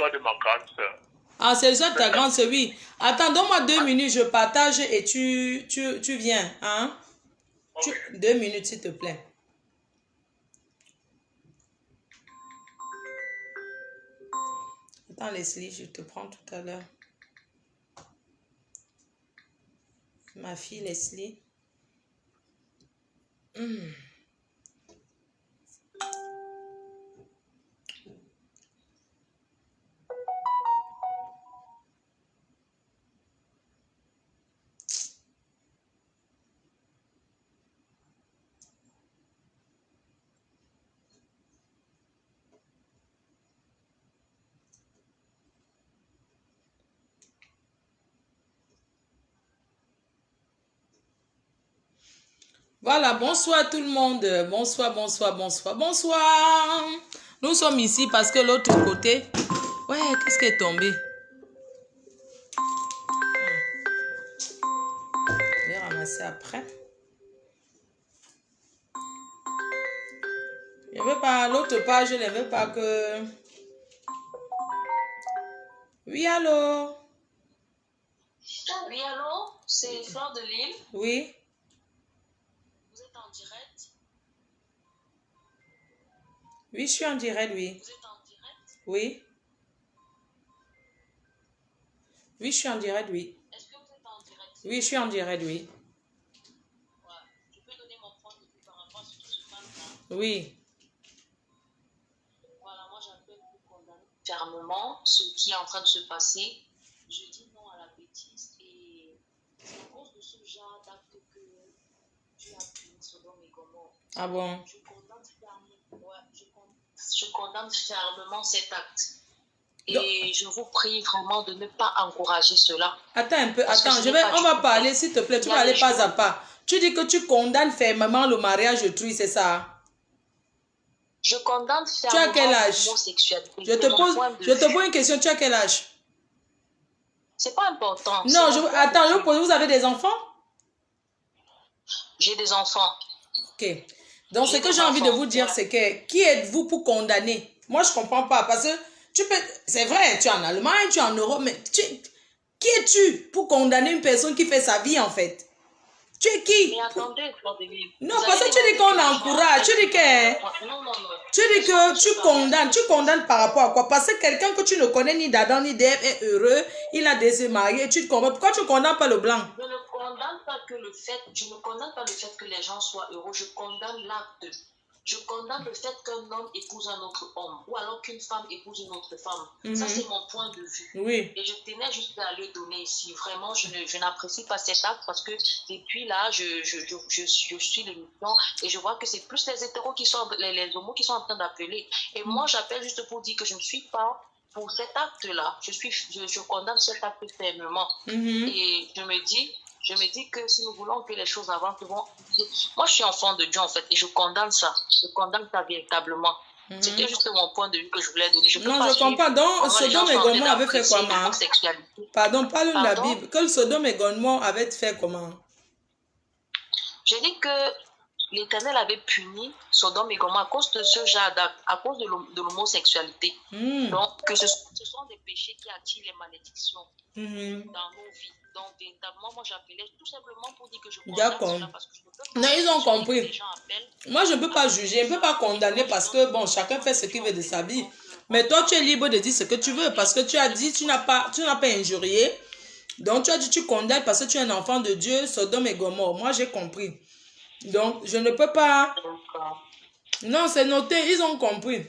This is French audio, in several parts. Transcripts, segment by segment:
l'histoire de ma grande soeur. Ah, c'est l'histoire de ta grande soeur, oui. Attends, donne-moi 2 minutes, je partage et tu viens. Hein? Okay. 2 minutes, s'il te plaît. Attends, Leslie, je te prends tout à l'heure. Ma fille Leslie. Voilà, bonsoir tout le monde. Bonsoir, bonsoir, bonsoir, bonsoir. Nous sommes ici parce que l'autre côté... Ouais, qu'est-ce qui est tombé? Je vais ramasser après. Je ne veux pas... L'autre page, je ne veux pas que... Oui, allô? Oui, allô? C'est Fleur de Lille. Oui. Vous êtes en direct? Oui, je suis en direct, oui. Vous êtes en direct? Oui. Oui, je suis en direct, oui. Est-ce que vous êtes en direct? Oui, je suis en direct, oui. Ouais. Je peux donner mon point de vue par rapport à ce qui se passe là? Oui. Voilà, moi j'appelle pour condamner fermement ce qui est en train de se passer. Je dis non à la bêtise et c'est à cause de ce genre d'acte que Dieu a puni Sodome et Gomorrhe. Ah bon? Je condamne fermement cet acte. Et je vous prie vraiment de ne pas encourager cela. Attends un peu, Parce attends, on va parler, s'il te plaît, tu vas aller pas à pas. Tu dis que tu condamnes fermement le mariage autrui, c'est ça? Je condamne fermement tu as quel âge? l'homosexualité. Je te pose une question, tu as quel âge? C'est pas important. Non, attends, vous avez des enfants? J'ai des enfants. Ok. Donc, ce que j'ai envie de vous dire, c'est que qui êtes-vous pour condamner? Moi, je comprends pas, parce que c'est vrai, tu es en Allemagne, tu es en Europe, mais qui es-tu pour condamner une personne qui fait sa vie, en fait? Tu es qui? Mais attendez, non, parce que tu dis qu'on encourage, tu dis que... Non. Tu dis que tu condamnes par rapport à quoi? Parce que quelqu'un que tu ne connais ni d'Adam ni d'Ève est heureux, il a des mariés, tu te comprends. Pourquoi tu ne condamnes pas le blanc? Je ne condamne pas le fait que les gens soient heureux, je condamne l'acte. Je condamne le fait qu'un homme épouse un autre homme ou alors qu'une femme épouse une autre femme. Ça, c'est mon point de vue. Oui. Et je tenais juste à le donner ici. Vraiment, je n'apprécie pas cet acte parce que depuis là, je suis l'émission et je vois que c'est plus les hétéros qui sont, les homos qui sont en train d'appeler. Et moi, j'appelle juste pour dire que je ne suis pas pour cet acte-là. Je condamne cet acte fermement. Et je me dis que si nous voulons que les choses avancent, moi je suis enfant de Dieu en fait et je condamne ça véritablement. C'était juste mon point de vue que je voulais donner. Non, je comprends. Donc, Sodome et Gomorrhe avaient fait comment? Pardon, parle de la Bible. Que Sodome et Gomorrhe avaient fait comment? J'ai dit que l'Éternel avait puni Sodome et Gomorrhe à cause de ce genre d'acte, à cause de l'homosexualité. Donc, que ce sont des péchés qui attirent les malédictions dans nos vies. Donc, véritablement, moi, j'appelais tout simplement pour dire que je condamne cela parce que je ne peux pas... Non, ils ont compris. Moi, je ne peux pas juger, je ne peux pas condamner parce que, bon, chacun fait ce qu'il veut de sa vie. Mais toi, tu es libre de dire ce que tu veux parce que tu as dit, tu n'as pas injurié. Donc, tu as dit, tu condamnes parce que tu es un enfant de Dieu, Sodome et Gomorrhe. Moi, j'ai compris. Donc, je ne peux pas... Non, c'est noté, ils ont compris.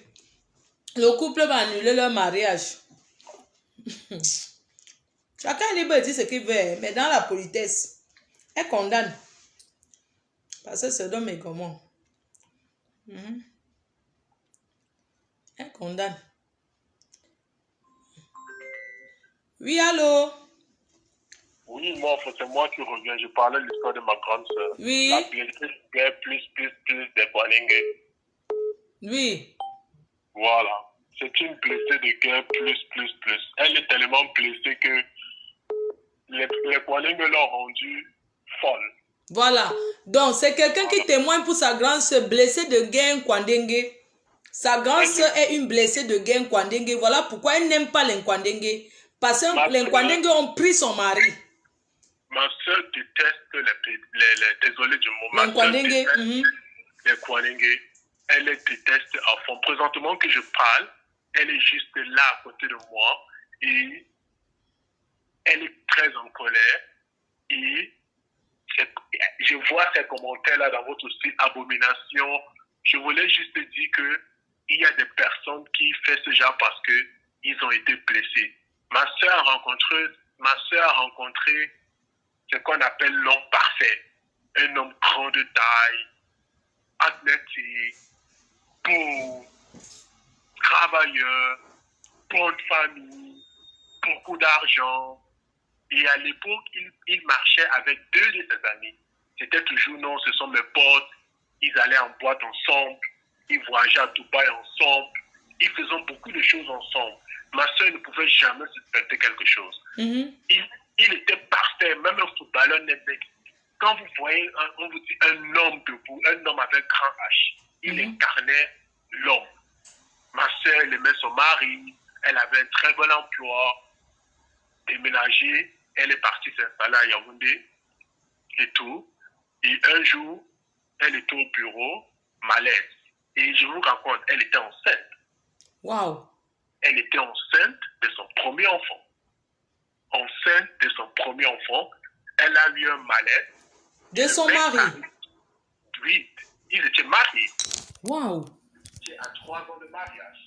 Le couple va annuler leur mariage. Chacun est libre de dire ce qu'il veut, mais dans la politesse, elle condamne. Parce que Sodome et Gomorrhe. Elle condamne. Oui, allô? Oui, moi, en fait, c'est moi qui reviens. Je parlais de l'histoire de ma grande soeur. Oui. La blessée plus des Boalingues. Oui. Voilà. C'est une blessée de guerre plus. Elle est tellement blessée que les Boalingues l'ont rendue folle. Voilà. Donc, c'est quelqu'un qui témoigne pour sa grande soeur blessée de guerre Kwandengue. Sa grande sœur est une blessée de guerre Nkwandenge. Voilà pourquoi elle n'aime pas les Nkwandenge. Parce que les Nkwandenge ont pris son mari. Ma soeur déteste désolé du mot, les Nkwandenge. Les Nkwandenge. Elle les déteste à fond. Présentement que je parle, elle est juste là à côté de moi et elle est très en colère et je vois ces commentaires-là dans votre style abomination. Je voulais juste dire que il y a des personnes qui font ce genre parce qu'ils ont été blessés. Ma soeur a rencontré ce qu'on appelle l'homme parfait. Un homme grand de taille, athlétique, beau, travailleur, bonne famille, beaucoup d'argent. Et à l'époque, il marchait avec 2 de ses amis. C'était toujours non, ce sont mes potes. Ils allaient en boîte ensemble. Ils voyageaient à Dubaï ensemble. Ils faisaient beaucoup de choses ensemble. Ma soeur ne pouvait jamais se permettre quelque chose. Il était parfait, même un footballeur net. Quand vous voyez, on vous dit un homme debout, un homme avec grand H, il incarnait l'homme. Ma soeur, elle aimait son mari. Elle avait un très bon emploi. Déménagé, elle est partie s'installer à Yaoundé et tout. Et un jour, elle était au bureau, malaise. Et je vous raconte, elle était enceinte. Wow. Elle était enceinte de son premier enfant. Enceinte de son premier enfant, elle a eu un malaise. De son mari? Oui, ils étaient mariés. Wow. C'est à 3 ans de mariage.